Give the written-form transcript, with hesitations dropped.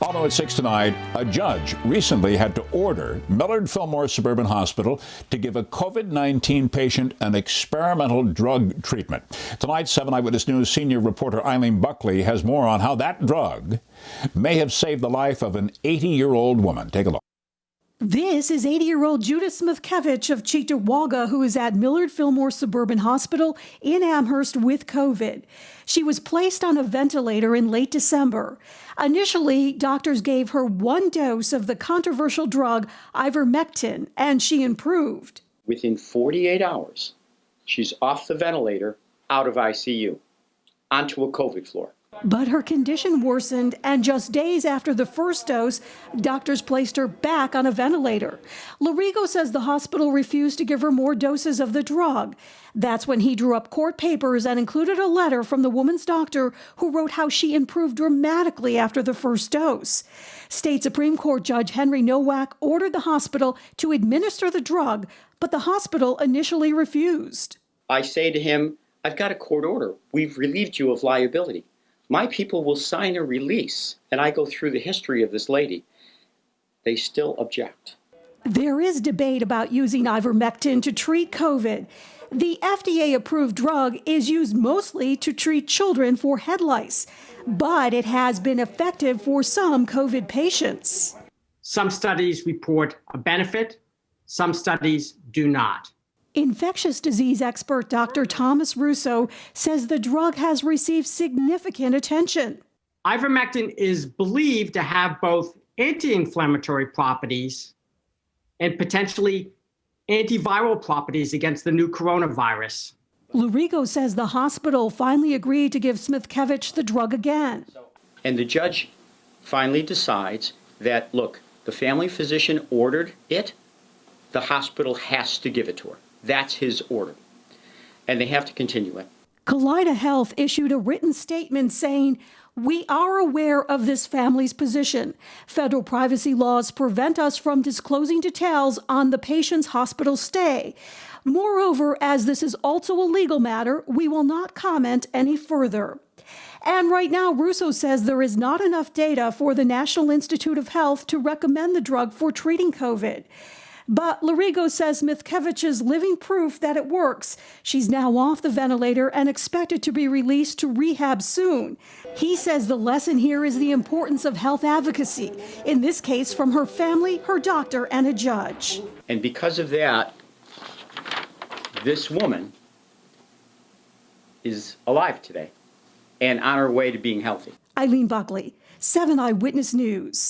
Although at 6 tonight, a judge recently had to order Millard Fillmore Suburban Hospital to give a COVID-19 patient an experimental drug treatment. Tonight, 7 Eyewitness News senior reporter Eileen Buckley has more on how that drug may have saved the life of an 80-year-old woman. Take a look. This is 80-year-old Judith Smithkevich of Cheektowaga, who is at Millard Fillmore Suburban Hospital in Amherst with COVID. She was placed on a ventilator in late December. Initially, doctors gave her 1 dose of the controversial drug ivermectin, and she improved. Within 48 hours, she's off the ventilator, out of ICU, onto a COVID floor. But her condition worsened, and just days after the first dose, doctors placed her back on a ventilator. Lorigo says the hospital refused to give her more doses of the drug. That's when he drew up court papers and included a letter from the woman's doctor who wrote how she improved dramatically after the first dose. State Supreme Court Judge Henry Nowak ordered the hospital to administer the drug, but the hospital initially refused. I say to him, I've got a court order. We've relieved you of liability. My people will sign a release, and I go through the history of this lady. They still object. There is debate about using ivermectin to treat COVID. The FDA-approved drug is used mostly to treat children for head lice, but it has been effective for some COVID patients. Some studies report a benefit, some studies do not. Infectious disease expert Dr. Thomas Russo says the drug has received significant attention. Ivermectin is believed to have both anti-inflammatory properties and potentially antiviral properties against the new coronavirus. Lorigo says the hospital finally agreed to give Smithkevich the drug again. And the judge finally decides that, look, the family physician ordered it, the hospital has to give it to her. That's his order, and they have to continue it. Kaleida Health issued a written statement saying, "We are aware of this family's position. Federal privacy laws prevent us from disclosing details on the patient's hospital stay. Moreover, as this is also a legal matter, we will not comment any further." And right now, Russo says there is not enough data for the National Institute of Health to recommend the drug for treating COVID. But Lorigo says Smithkevich is living proof that it works. She's now off the ventilator and expected to be released to rehab soon. He says the lesson here is the importance of health advocacy, in this case from her family, her doctor, and a judge. And because of that, this woman is alive today and on her way to being healthy. Eileen Buckley, 7 Eyewitness News.